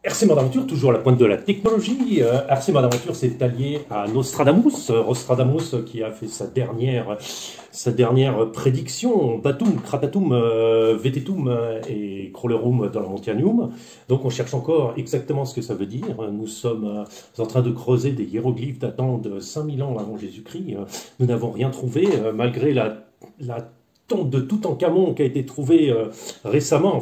RC Mode Aventure, toujours à la pointe de la technologie. RC Mode Aventure s'est allié à Nostradamus. Nostradamus qui a fait sa dernière prédiction, Batum, Kratatum, Vetetum et Crawlerum dans la Montianium. Donc on cherche encore exactement ce que ça veut dire. Nous sommes en train de creuser des hiéroglyphes datant de 5000 ans avant Jésus-Christ. Nous n'avons rien trouvé, malgré la tombe de Toutankhamon qui a été trouvée récemment,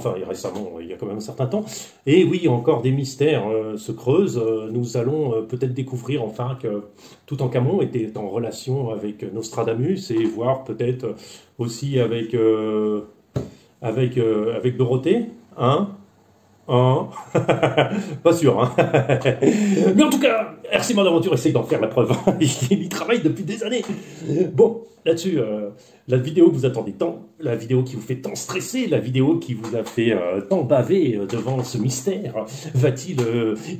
il y a quand même un certain temps. Et oui, encore des mystères se creusent. Nous allons peut-être découvrir enfin que Toutankhamon était en relation avec Nostradamus et voir peut-être aussi avec Dorothée, hein? Hein? Pas sûr, hein. Mais en tout cas, RC Mode Aventure essaye d'en faire la preuve. Il y travaille depuis des années. Bon, là-dessus, la vidéo que vous attendez tant, la vidéo qui vous fait tant stresser, la vidéo qui vous a fait tant baver devant ce mystère, va-t-il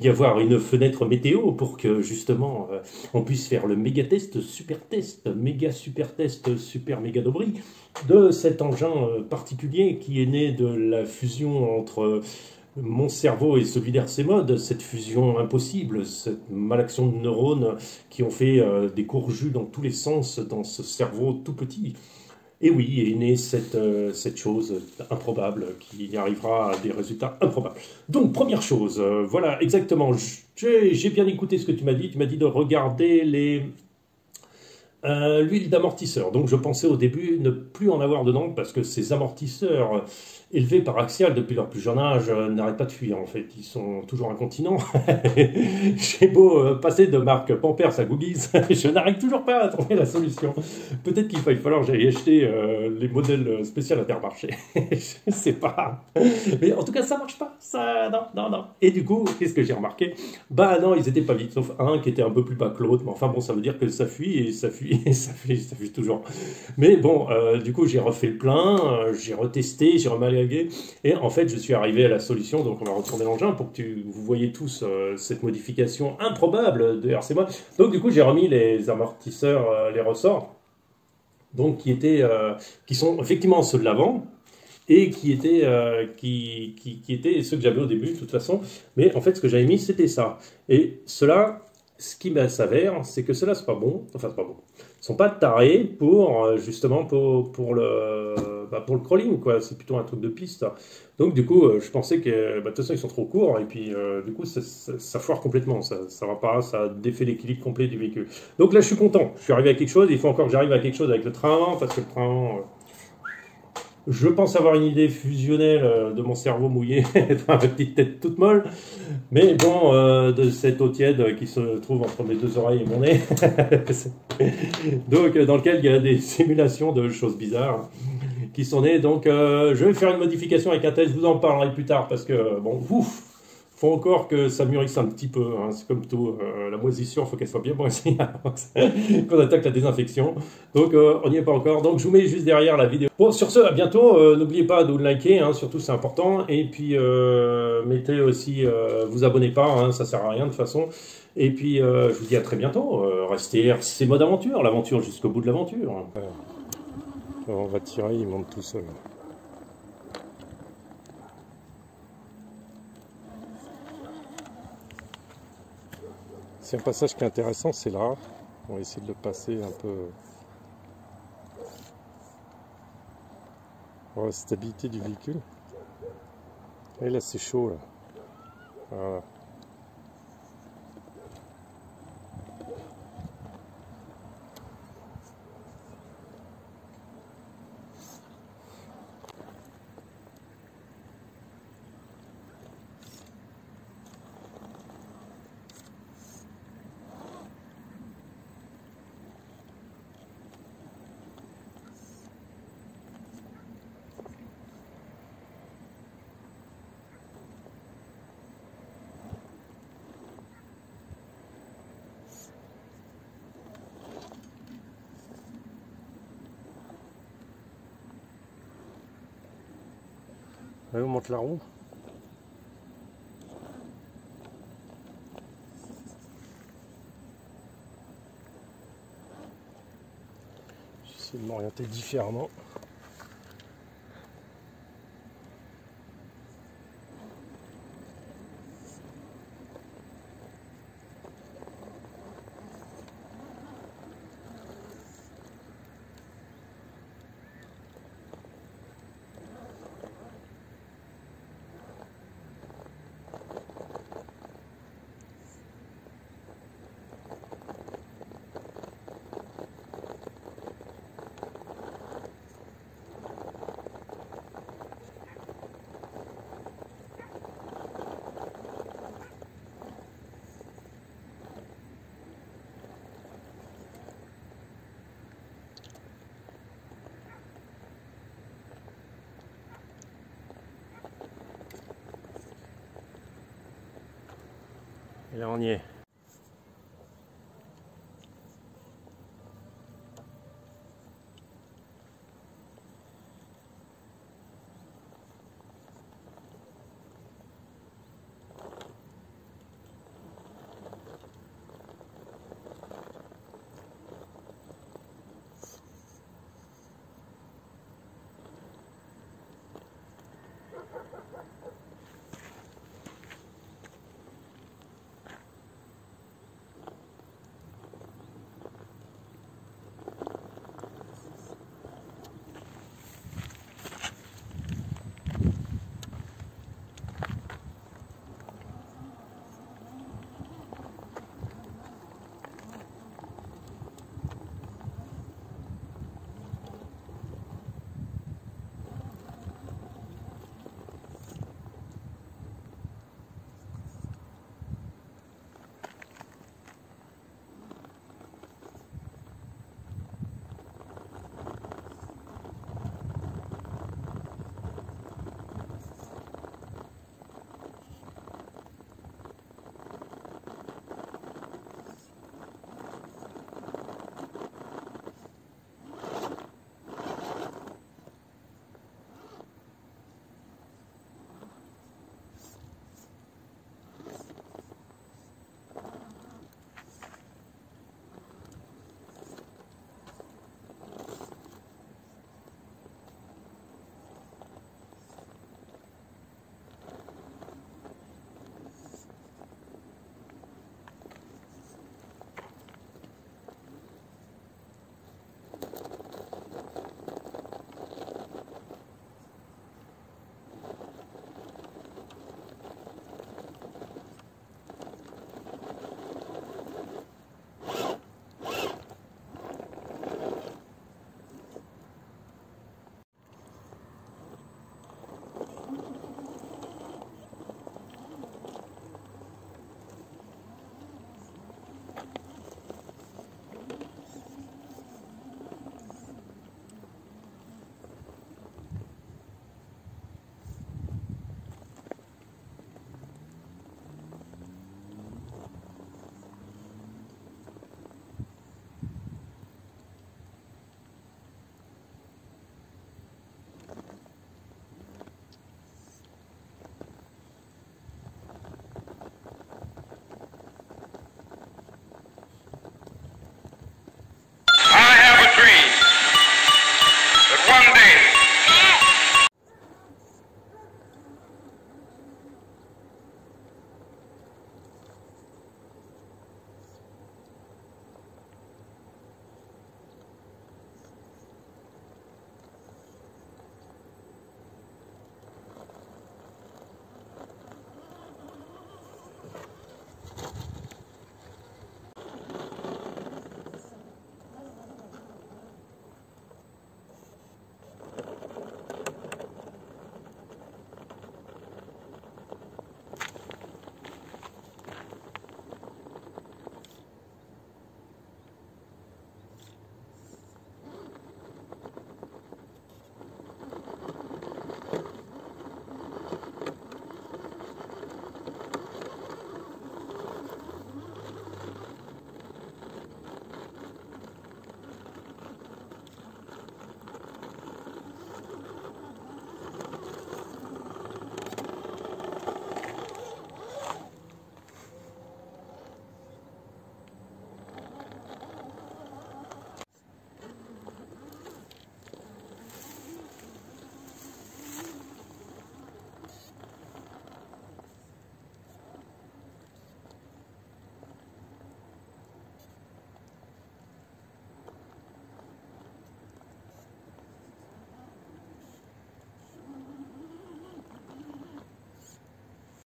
y avoir une fenêtre météo pour que justement on puisse faire le méga test, super méga dobri de cet engin particulier qui est né de la fusion entre mon cerveau et celui d'RC Mode, cette fusion impossible, cette malaction de neurones qui ont fait des courjus dans tous les sens dans ce cerveau tout petit. Et oui, est née cette chose improbable qui arrivera à des résultats improbables. Donc, première chose, voilà, exactement, j'ai bien écouté ce que tu m'as dit de regarder l'huile d'amortisseur. Donc je pensais au début ne plus en avoir dedans parce que ces amortisseurs élevés par Axial depuis leur plus jeune âge n'arrêtent pas de fuir en fait. Ils sont toujours incontinents. J'ai beau passer de marque Pampers à Googies, je n'arrive toujours pas à trouver la solution. Peut-être qu'il va falloir que j'aille acheter les modèles spéciaux Intermarché. Je ne sais pas. Mais en tout cas ça marche pas. Ça, non. Et du coup, qu'est-ce que j'ai remarqué? Bah non, ils étaient pas vite, sauf un qui était un peu plus bas que l'autre. Mais enfin bon, ça veut dire que ça fuit et ça fuit. Ça fuit toujours. Mais bon, du coup, j'ai refait le plein, j'ai retesté, j'ai remalgagué, et en fait, je suis arrivé à la solution. Donc, on va retourner l'engin pour que vous voyez tous cette modification improbable de RC Mode. Donc, du coup, j'ai remis les amortisseurs, les ressorts, donc qui sont effectivement ceux de l'avant, et qui étaient étaient ceux que j'avais au début, de toute façon. Mais en fait, ce que j'avais mis, c'était ça. Et cela, ce qui s'avère, c'est que cela, c'est pas bon. Enfin, c'est pas bon. Ils sont pas tarés pour justement pour le crawling, quoi. C'est plutôt un truc de piste. Donc du coup, je pensais que de toute façon ils sont trop courts et puis du coup ça foire complètement. Ça va pas, ça défait l'équilibre complet du véhicule. Donc là, je suis content. Je suis arrivé à quelque chose. Il faut encore que j'arrive à quelque chose avec le train avant parce que le train avant, je pense avoir une idée fusionnelle de mon cerveau mouillé, ma petite tête toute molle, mais bon, de cette eau tiède qui se trouve entre mes deux oreilles et mon nez. Donc, dans lequel il y a des simulations de choses bizarres qui sont nées. Donc, je vais faire une modification avec un test, je vous en parlerai plus tard parce que, bon, ouf, faut encore que ça mûrisse un petit peu, hein. C'est comme tout, la moisissure, il faut qu'elle soit bien moisie avant qu'on attaque la désinfection. Donc on n'y est pas encore, donc je vous mets juste derrière la vidéo. Bon, sur ce, à bientôt, n'oubliez pas de liker, hein, surtout c'est important, et puis mettez aussi, vous abonnez pas, hein, ça sert à rien de toute façon. Et puis je vous dis à très bientôt, restez RC Mode Aventure, l'aventure jusqu'au bout de l'aventure. On va tirer, il monte tout seul. C'est un passage qui est intéressant, c'est là. On va essayer de le passer un peu. Voir la stabilité du véhicule. Et là, c'est chaud, là. Voilà. Allez, on monte la roue. J'essaie de m'orienter différemment. Et là, on y est.